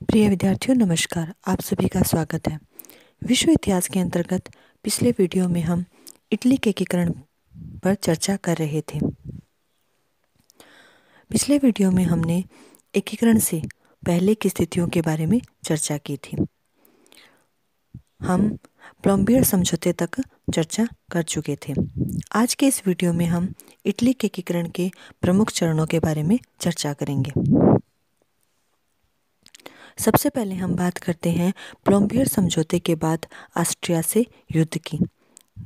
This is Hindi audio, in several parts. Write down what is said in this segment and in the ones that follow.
प्रिय विद्यार्थियों नमस्कार। आप सभी का स्वागत है। विश्व इतिहास के अंतर्गत पिछले वीडियो में हम इटली के एकीकरण पर चर्चा कर रहे थे। पिछले वीडियो में हमने एकीकरण से पहले की स्थितियों के बारे में चर्चा की थी। हम प्लम्बियर समझौते तक चर्चा कर चुके थे। आज के इस वीडियो में हम इटली के एकीकरण के प्रमुख चरणों के बारे में चर्चा करेंगे। सबसे पहले हम बात करते हैं प्लम्बियर समझौते के बाद ऑस्ट्रिया से युद्ध की,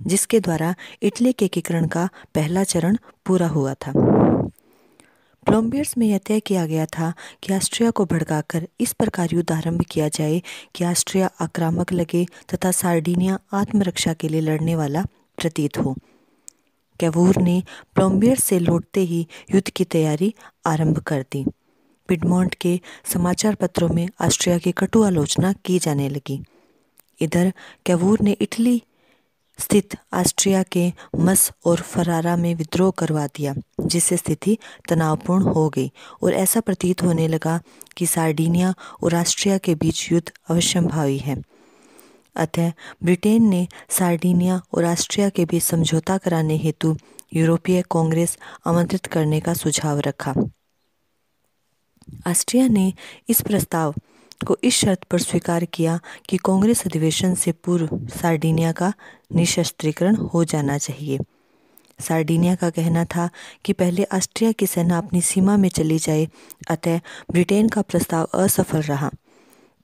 जिसके द्वारा इटली के एकीकरण का पहला चरण पूरा हुआ था। प्लम्बियर्स में यह तय किया गया था कि ऑस्ट्रिया को भड़काकर इस प्रकार युद्ध आरंभ किया जाए कि ऑस्ट्रिया आक्रामक लगे तथा सार्डिनिया आत्मरक्षा के लिए लड़ने वाला प्रतीत हो। कैवूर ने प्लम्बियर्स से लौटते ही युद्ध की तैयारी आरंभ कर दी। पिडमोंट के समाचार पत्रों में ऑस्ट्रिया की कटु आलोचना की जाने लगी। इधर कैवूर ने इटली स्थित ऑस्ट्रिया के मस और फरारा में विद्रोह करवा दिया, जिससे स्थिति तनावपूर्ण हो गई और ऐसा प्रतीत होने लगा कि सार्डिनिया और ऑस्ट्रिया के बीच युद्ध अवश्यंभावी है। अतः ब्रिटेन ने सार्डिनिया और ऑस्ट्रिया के बीच समझौता कराने हेतु यूरोपीय कांग्रेस आमंत्रित करने का सुझाव रखा। ऑस्ट्रिया ने इस प्रस्ताव को इस शर्त पर स्वीकार किया कि कांग्रेस अधिवेशन से पूर्व सार्डिनिया का निशस्त्रीकरण हो जाना चाहिए। सार्डिनिया का कहना था कि पहले ऑस्ट्रिया की सेना अपनी सीमा में चली जाए, अतः ब्रिटेन का प्रस्ताव असफल रहा।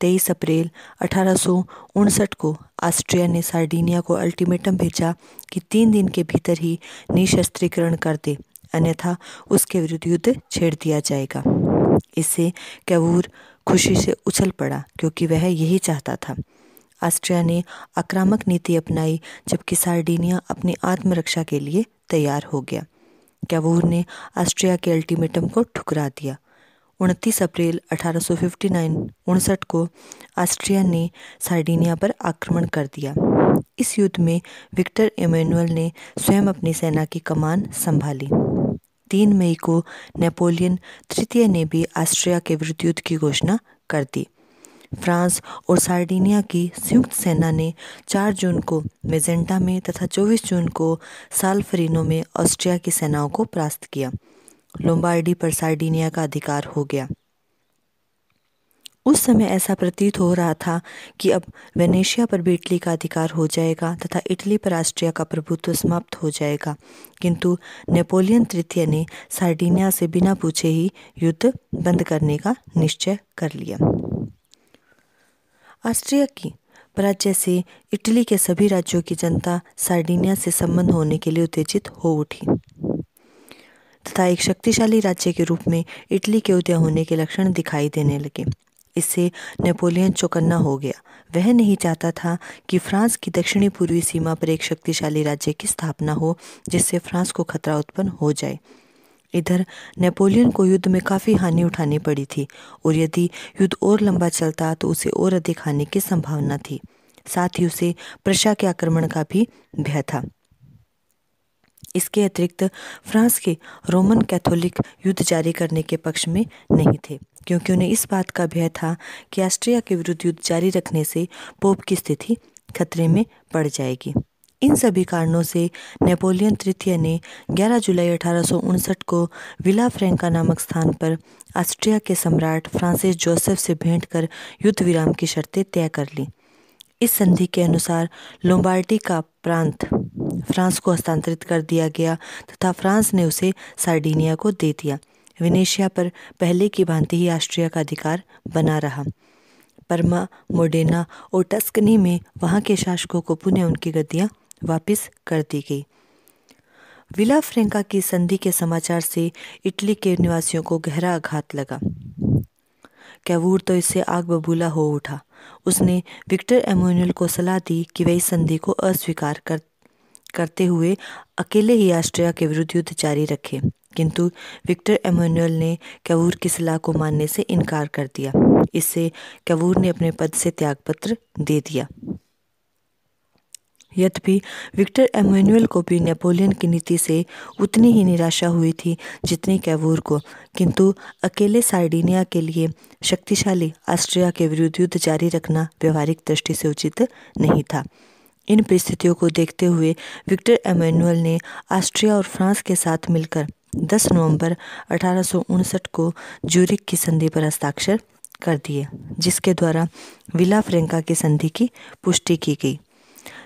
23 अप्रैल 1859 को ऑस्ट्रिया ने सार्डिनिया को अल्टीमेटम भेजा कि 3 दिन के भीतर ही निशस्त्रीकरण कर दे, अन्यथा उसके विरुद्ध युद्ध छेड़ दिया जाएगा। इससे कैवूर खुशी से उछल पड़ा, क्योंकि वह यही चाहता था। ऑस्ट्रिया ने आक्रामक नीति अपनाई, जबकि सार्डिनिया अपनी आत्मरक्षा के लिए तैयार हो गया। कैवूर ने ऑस्ट्रिया के अल्टीमेटम को ठुकरा दिया। 29 अप्रैल 1859 को ऑस्ट्रिया ने सार्डिनिया पर आक्रमण कर दिया। इस युद्ध में विक्टर एमेनुएल ने स्वयं अपनी सेना की कमान संभाली। 3 मई को नेपोलियन तृतीय ने भी ऑस्ट्रिया के विरुद्ध युद्ध की घोषणा कर दी। फ्रांस और सार्डिनिया की संयुक्त सेना ने 4 जून को मेजेंटा में तथा 24 जून को साल्फरीनो में ऑस्ट्रिया की सेनाओं को परास्त किया। लोम्बार्डी पर सार्डिनिया का अधिकार हो गया। उस समय ऐसा प्रतीत हो रहा था कि अब वेनेशिया पर भी इटली का अधिकार हो जाएगा तथा इटली पर ऑस्ट्रिया का प्रभुत्व समाप्त हो जाएगा, किंतु नेपोलियन तृतीय ने सार्डिनिया से बिना पूछे ही युद्ध बंद करने का निश्चय कर लिया। ऑस्ट्रिया की पराजय से इटली के सभी राज्यों की जनता सार्डिनिया से संबंध होने के लिए उत्तेजित हो उठी तथा एक शक्तिशाली राज्य के रूप में इटली के उदय होने के लक्षण दिखाई देने लगे। इससे नेपोलियन चौकन्ना हो गया। वह नहीं चाहता था कि फ्रांस की दक्षिणी पूर्वी सीमा पर एक शक्तिशाली राज्य की स्थापना हो, जिससे फ्रांस को खतरा उत्पन्न हो जाए। इधर नेपोलियन को युद्ध में काफ़ी हानि उठानी पड़ी थी और यदि युद्ध और लंबा चलता तो उसे और अधिक हानि की संभावना थी। साथ ही उसे प्रशा के आक्रमण का भी भय था। इसके अतिरिक्त फ्रांस के रोमन कैथोलिक युद्ध जारी करने के पक्ष में नहीं थे, क्योंकि उन्हें इस बात का भय था कि ऑस्ट्रिया के विरुद्ध युद्ध जारी रखने से पोप की स्थिति खतरे में पड़ जाएगी। इन सभी कारणों से नेपोलियन तृतीय ने 11 जुलाई 1859 को विला फ्रैंका नामक स्थान पर ऑस्ट्रिया के सम्राट फ्रांसिस जोसेफ से भेंट कर युद्ध विराम की शर्तें तय कर लीं। इस संधि के अनुसार लोम्बार्डी का प्रांत फ्रांस को हस्तांतरित कर दिया गया तथा फ्रांस ने उसे सार्डिनिया को दे दिया। वेनेशिया पर पहले की भांति ही ऑस्ट्रिया का अधिकार बना रहा। परमा, मोडेना और टस्कनी में वहां के शासकों को पुनः उनकी गद्दियां वापस कर दी गई। विला फ्रैंका की संधि के समाचार से इटली के निवासियों को गहरा आघात लगा। कैवूर तो इससे आग बबूला हो उठा। उसने विक्टर एमेनुएल को सलाह दी कि वह इस संधि को अस्वीकार करते हुए अकेले ही ऑस्ट्रिया के विरुद्ध युद्ध जारी रखे, किंतु विक्टर एमेनुएल ने कैवूर की सलाह को मानने से इनकार कर दिया। इससे कैवूर ने अपने पद से त्यागपत्र दे दिया। यद्यपि विक्टर एमेनुएल को भी नेपोलियन की नीति से उतनी ही निराशा हुई थी जितनी कैवूर को, किंतु अकेले सार्डिनिया के लिए शक्तिशाली ऑस्ट्रिया के विरुद्ध युद्ध जारी रखना व्यवहारिक दृष्टि से उचित नहीं था। इन परिस्थितियों को देखते हुए विक्टर एमेनुएल ने ऑस्ट्रिया और फ्रांस के साथ मिलकर 10 नवंबर 1859 को ज्यूरिख की संधि पर हस्ताक्षर कर दिए, जिसके द्वारा विला फ्रैंका की संधि की पुष्टि की गई।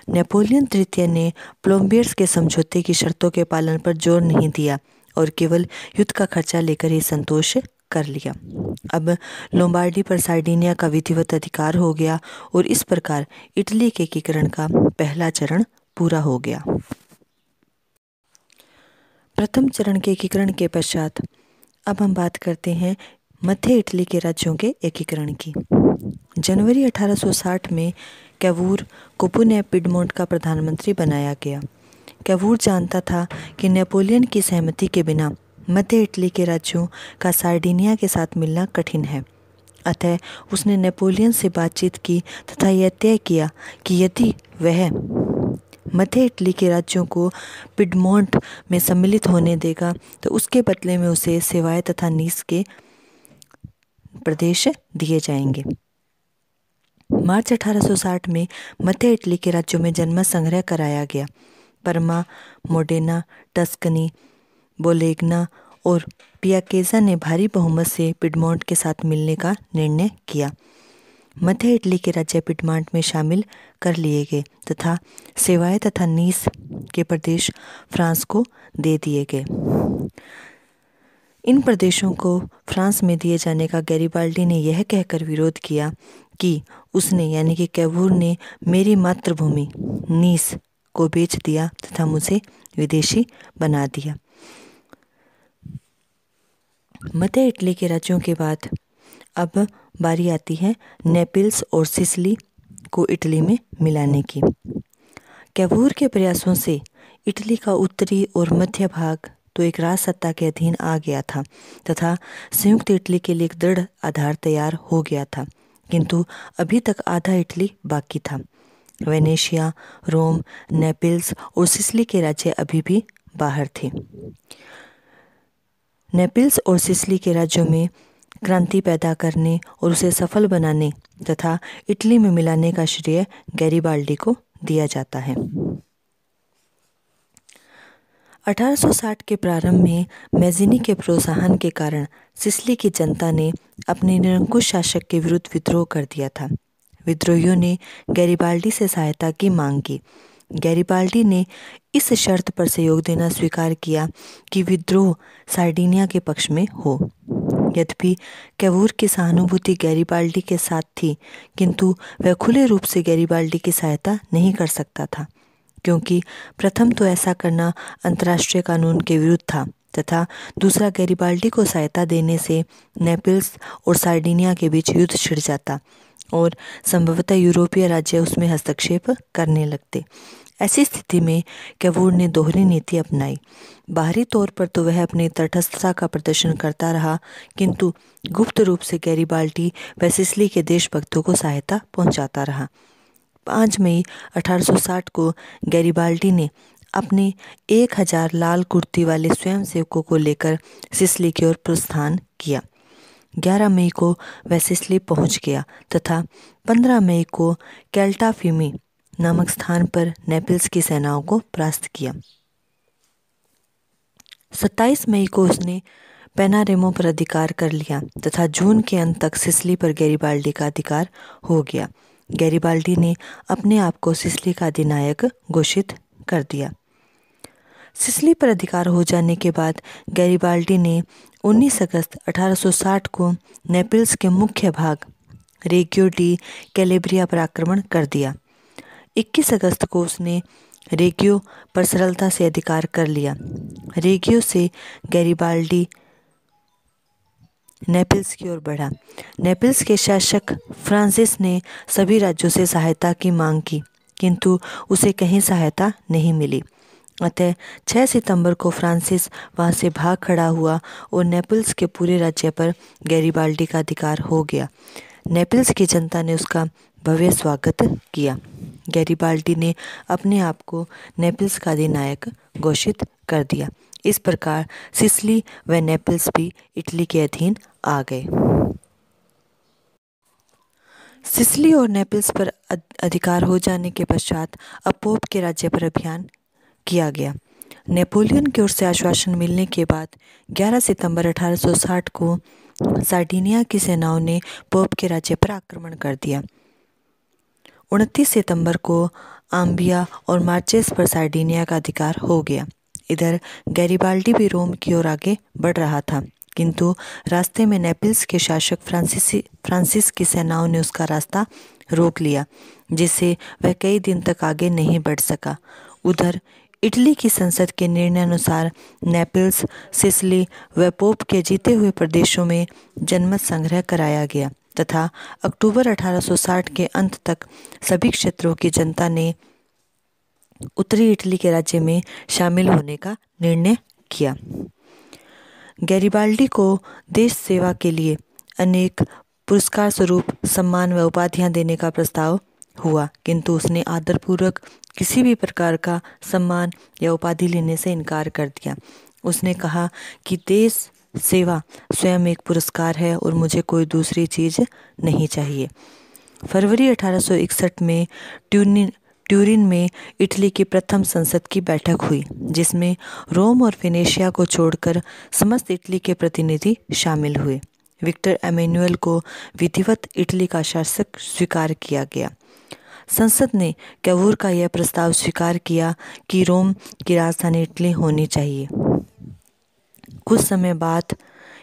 नेपोलियन तृतीय ने प्लोम्बियर्स के समझौते की शर्तों के पालन पर जोर नहीं दिया और केवल युद्ध का खर्चा लेकर ही संतोष कर लिया। अब लोम्बार्डी पर सार्डिनिया का विधिवत अधिकार हो गया और इस प्रकार इटली के एकीकरण का पहला चरण पूरा हो गया। प्रथम चरण के एकीकरण के पश्चात अब हम बात करते हैं मध्य इटली के राज्यों के एकीकरण की। जनवरी 1860 में कैवूर को पुनः पिडमोंट का प्रधानमंत्री बनाया गया। कैवूर जानता था कि नेपोलियन की सहमति के बिना मध्य इटली के राज्यों का सार्डिनिया के साथ मिलना कठिन है। अतः उसने नेपोलियन से बातचीत की तथा यह तय किया कि यदि वह मध्य इटली के राज्यों को पिडमोंट में सम्मिलित होने देगा तो उसके बदले में उसे सेवाए तथा नीस के प्रदेश दिए जाएंगे। मार्च 1860 में मध्य इटली के राज्यों में जनमत संग्रह कराया गया। परमा, मोडेना, टस्कनी, बोलेग्ना और पियाकेजा ने भारी बहुमत से पिडमोंट के साथ मिलने का निर्णय किया। मध्य इटली के राज्य पिडमोंट में शामिल कर लिए गए तथा सेवाए तथा नीस के प्रदेश फ्रांस को दे दिए गए। इन प्रदेशों को फ्रांस में दिए जाने का गैरिबाल्डी ने यह कहकर विरोध किया कि उसने यानी कि कैवूर ने मेरी मातृभूमि नीस को बेच दिया तथा मुझे विदेशी बना दिया। मध्य इटली के राज्यों के बाद अब बारी आती है नेपल्स और सिसिली को इटली में मिलाने की। कैवूर के प्रयासों से इटली का उत्तरी और मध्य भाग तो एक राजसत्ता के अधीन आ गया था तथा संयुक्त इटली के लिए एक दृढ़ आधार तैयार हो गया था, किंतु अभी तक आधा इटली बाकी था। वेनेशिया, रोम, नेपल्स और सिसिली के राज्य अभी भी बाहर थे। नेपल्स और सिसिली के राज्यों में क्रांति पैदा करने और उसे सफल बनाने तथा इटली में मिलाने का श्रेय गैरिबाल्डी को दिया जाता है। 1860 के प्रारंभ में मैज़िनी के प्रोत्साहन के कारण सिसिली की जनता ने अपने निरंकुश शासक के विरुद्ध विद्रोह कर दिया था। विद्रोहियों ने गैरिबाल्डी से सहायता की मांग की। गैरिबाल्डी ने इस शर्त पर सहयोग देना स्वीकार किया कि विद्रोह सार्डिनिया के पक्ष में हो। यद्यपि कैवूर की सहानुभूति गैरिबाल्डी के साथ थी, किंतु वह खुले रूप से गैरिबाल्डी की सहायता नहीं कर सकता था, क्योंकि प्रथम तो ऐसा करना अंतर्राष्ट्रीय कानून के विरुद्ध था तथा दूसरा गैरिबाल्डी को सहायता देने से नेपल्स और सार्डिनिया के बीच युद्ध छिड़ जाता और संभवतः यूरोपीय राज्य उसमें हस्तक्षेप करने लगते। ऐसी स्थिति में कैवूर ने दोहरी नीति अपनाई। बाहरी तौर पर तो वह अपनी तटस्थता का प्रदर्शन करता रहा, किंतु गुप्त रूप से गैरिबाल्डी व सिसिली के देशभक्तों को सहायता पहुंचाता रहा। 5 मई 1860 को गैरिबाल्डी ने अपने 1000 लाल कुर्ती वाले स्वयंसेवकों को लेकर सिसिली की ओर प्रस्थान किया। 11 मई को वह सिसिली पहुंच गया तथा 15 मई को कैल्टाफिमी नामक स्थान पर नेपल्स की सेनाओं को परास्त किया। 27 मई को उसने पेनारेमो पर अधिकार कर लिया तथा जून के अंत तक सिसिली पर गैरिबाल्डी का अधिकार हो गया। गैरिबाल्डी ने अपने आप को सिसिली का अधिनायक घोषित कर दिया। सिसिली पर अधिकार हो जाने के बाद गैरिबाल्डी ने 19 अगस्त 1860 को नेपल्स के मुख्य भाग रेगियो डी कैलेब्रिया पर आक्रमण कर दिया। 21 अगस्त को उसने रेगियो पर सरलता से अधिकार कर लिया। रेगियो से गैरिबाल्डी नेपल्स की ओर बढ़ा। नेपल्स के शासक फ्रांसिस ने सभी राज्यों से सहायता की मांग की, किंतु उसे कहीं सहायता नहीं मिली। अतः 6 सितंबर को फ्रांसिस वहां से भाग खड़ा हुआ और नेपल्स के पूरे राज्य पर गैरिबाल्डी का अधिकार हो गया। नेपल्स की जनता ने उसका भव्य स्वागत किया। गैरिबाल्डी ने अपने आप को नेपल्स का अधिनायक घोषित कर दिया। इस प्रकार सिसिली व नेपल्स भी इटली के अधीन आ गए। सिसिली और नेपल्स पर अधिकार हो जाने के पश्चात अब पोप के राज्य पर अभियान किया गया। नेपोलियन की ओर से आश्वासन मिलने के बाद 11 सितंबर 1860 को सार्डिनिया की सेनाओं ने पोप के राज्य पर आक्रमण कर दिया। 29 सितंबर को आम्बिया और मार्चेस पर सार्डिनिया का अधिकार हो गया। इधर गैरिबाल्डी भी रोम की ओर आगे बढ़ रहा था, किंतु रास्ते में नेपल्स के शासक फ्रांसिस की सेनाओं ने उसका रास्ता रोक लिया, जिससे वह कई दिन तक आगे नहीं बढ़ सका। उधर इटली की संसद के निर्णय अनुसार नेपल्स, सिसिली व पोप के जीते हुए प्रदेशों में जनमत संग्रह कराया गया तथा अक्टूबर 1860 के अंत तक सभी क्षेत्रों की जनता ने उत्तरी इटली के राज्य में शामिल होने का निर्णय किया। गैरिबाल्डी को देश सेवा के लिए अनेक पुरस्कार स्वरूप सम्मान व उपाधियां देने का प्रस्ताव हुआ, किंतु उसने आदरपूर्वक किसी भी प्रकार का सम्मान या उपाधि लेने से इनकार कर दिया। उसने कहा कि देश सेवा स्वयं एक पुरस्कार है और मुझे कोई दूसरी चीज़ नहीं चाहिए। फरवरी 1861 में ट्यूरिन में इटली की प्रथम संसद की बैठक हुई, जिसमें रोम और वेनेशिया को छोड़कर समस्त इटली के प्रतिनिधि शामिल हुए। विक्टर एमेनुएल को विधिवत इटली का शासक स्वीकार किया गया। संसद ने कैवूर का यह प्रस्ताव स्वीकार किया कि रोम की राजधानी इटली होनी चाहिए। कुछ समय बाद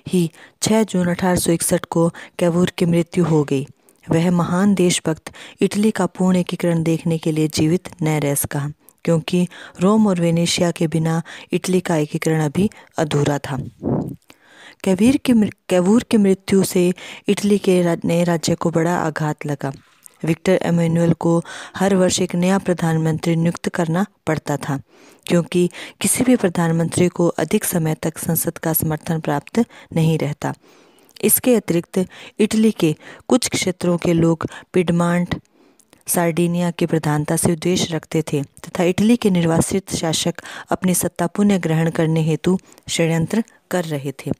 ही 6 जून 1861 को कैवूर की मृत्यु हो गई। वह महान देशभक्त इटली का पूर्ण एकीकरण देखने के लिए जीवित न रह सका, क्योंकि रोम और वेनेशिया के बिना इटली का एकीकरण अभी अधूरा था। कैवूर की मृत्यु से इटली के नए राज्य को बड़ा आघात लगा। विक्टर एमेनुएल को हर वर्ष एक नया प्रधानमंत्री नियुक्त करना पड़ता था, क्योंकि किसी भी प्रधानमंत्री को अधिक समय तक संसद का समर्थन प्राप्त नहीं रहता। इसके अतिरिक्त इटली के कुछ क्षेत्रों के लोग पिडमांट, सार्डिनिया की प्रधानता से द्वेष रखते थे तथा इटली के निर्वासित शासक अपनी सत्ता पुनः ग्रहण करने हेतु षड्यंत्र कर रहे थे।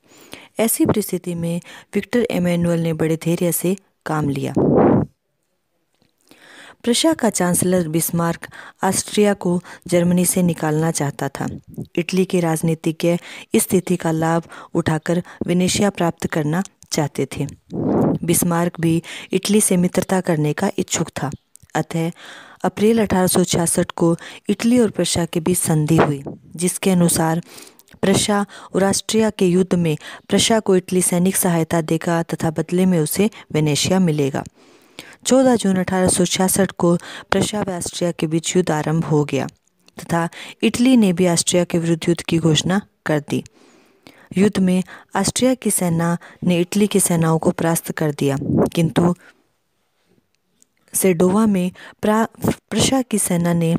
ऐसी परिस्थिति में विक्टर एमेनुएल ने बड़े धैर्य से काम लिया। प्रशा का चांसलर बिस्मार्क ऑस्ट्रिया को जर्मनी से निकालना चाहता था। इटली के राजनीतिज्ञ इस स्थिति का लाभ उठाकर वेनेशिया प्राप्त करना चाहते थे। बिस्मार्क भी इटली से मित्रता करने का इच्छुक था। अतः अप्रैल 1866 को इटली और प्रशा के बीच संधि हुई, जिसके अनुसार प्रशा और ऑस्ट्रिया के युद्ध में प्रशा को इटली सैनिक सहायता देगा तथा बदले में उसे वेनेशिया मिलेगा। 14 जून 1866 को प्रशा व ऑस्ट्रिया के बीच युद्ध आरंभ हो गया तथा इटली ने भी ऑस्ट्रिया के विरुद्ध युद्ध की घोषणा कर दी। युद्ध में ऑस्ट्रिया की सेना ने इटली की सेनाओं को परास्त कर दिया, किंतु सेडोवा में प्रशा की सेना ने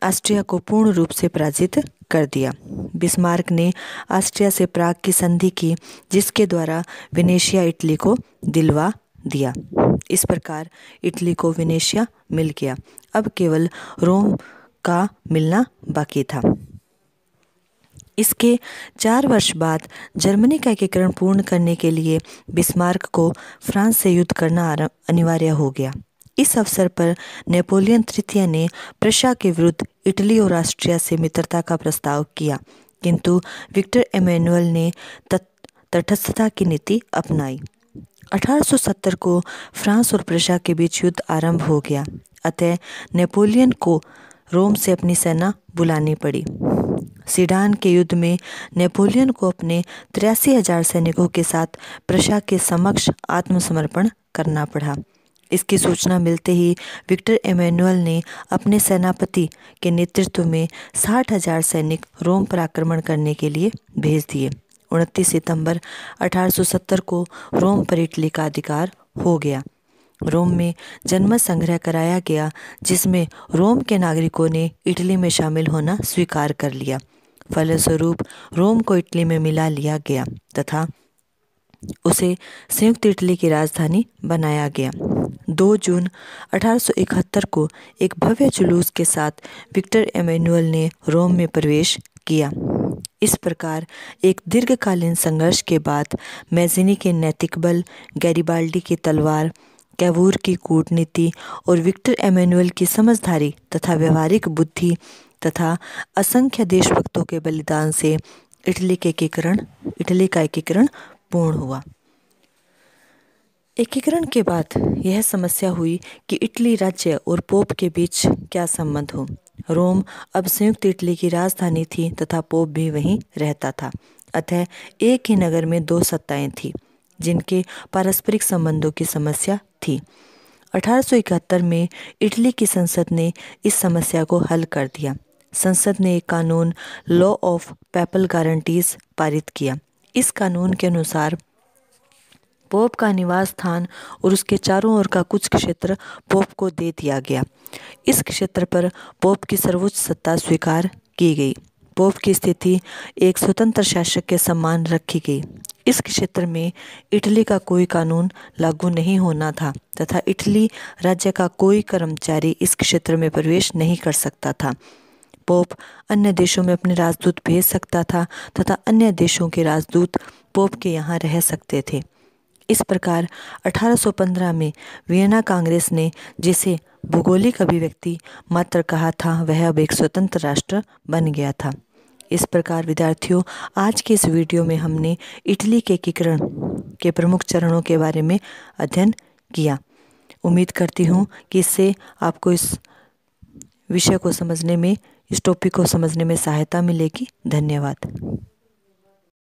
ऑस्ट्रिया को पूर्ण रूप से पराजित कर दिया। बिस्मार्क ने ऑस्ट्रिया से प्राग की संधि की, जिसके द्वारा वेनेशिया इटली को दिलवा दिया। इस प्रकार इटली को वेनेशिया मिल गया। अब केवल रोम का मिलना बाकी था। इसके 4 वर्ष बाद जर्मनी का एकीकरण पूर्ण करने के लिए बिस्मार्क को फ्रांस से युद्ध करना अनिवार्य हो गया। इस अवसर पर नेपोलियन तृतीय ने प्रशा के विरुद्ध इटली और ऑस्ट्रिया से मित्रता का प्रस्ताव किया, किंतु विक्टर एमेनुएल ने तटस्थता की नीति अपनाई। 1870 को फ्रांस और प्रशा के बीच युद्ध आरंभ हो गया। अतः नेपोलियन को रोम से अपनी सेना बुलानी पड़ी। सीडान के युद्ध में नेपोलियन को अपने 83,000 सैनिकों के साथ प्रशा के समक्ष आत्मसमर्पण करना पड़ा। इसकी सूचना मिलते ही विक्टर एमेनुएल ने अपने सेनापति के नेतृत्व में 60,000 सैनिक रोम पर आक्रमण करने के लिए भेज दिए। 29 सितंबर 1870 को रोम पर इटली का अधिकार हो गया। रोम में जनमत संग्रह कराया गया, जिसमें रोम के नागरिकों ने इटली में शामिल होना स्वीकार कर लिया। फलस्वरूप रोम को इटली में मिला लिया गया तथा उसे संयुक्त इटली की राजधानी बनाया गया। 2 जून 1871 को एक भव्य जुलूस के साथ विक्टर एमेनुअल ने रोम में प्रवेश किया। इस प्रकार एक दीर्घकालीन संघर्ष के बाद मैज़िनी के नैतिक बल, गैरिबाल्डी की तलवार, कैवूर की कूटनीति और विक्टर एमेनुअल की समझदारी तथा व्यवहारिक बुद्धि तथा असंख्य देशभक्तों के बलिदान से इटली का एकीकरण पूर्ण हुआ। एकीकरण के बाद यह समस्या हुई कि इटली राज्य और पोप के बीच क्या संबंध हो। रोम अब संयुक्त इटली की राजधानी थी तथा पोप भी वहीं रहता था। अतः एक ही नगर में 2 सत्ताएं थीं, जिनके पारस्परिक संबंधों की समस्या थी। 1871 में इटली की संसद ने इस समस्या को हल कर दिया। संसद ने एक कानून लॉ ऑफ पैपल गारंटीज पारित किया। इस कानून के अनुसार पोप का निवास स्थान और उसके चारों ओर का कुछ क्षेत्र पोप को दे दिया गया। इस क्षेत्र पर पोप की सर्वोच्च सत्ता स्वीकार की गई। पोप की स्थिति एक स्वतंत्र शासक के समान रखी गई। इस क्षेत्र में इटली का कोई कानून लागू नहीं होना था तथा इटली राज्य का कोई कर्मचारी इस क्षेत्र में प्रवेश नहीं कर सकता था। पोप अन्य देशों में अपने राजदूत भेज सकता था तथा अन्य देशों के राजदूत पोप के यहाँ रह सकते थे। इस प्रकार 1815 में वियना कांग्रेस ने जिसे भौगोलिक अभिव्यक्ति मात्र कहा था, वह अब एक स्वतंत्र राष्ट्र बन गया था। इस प्रकार विद्यार्थियों, आज के इस वीडियो में हमने इटली के एकीकरण के प्रमुख चरणों के बारे में अध्ययन किया। उम्मीद करती हूँ कि इससे आपको इस विषय को समझने में, इस टॉपिक को समझने में सहायता मिलेगी। धन्यवाद।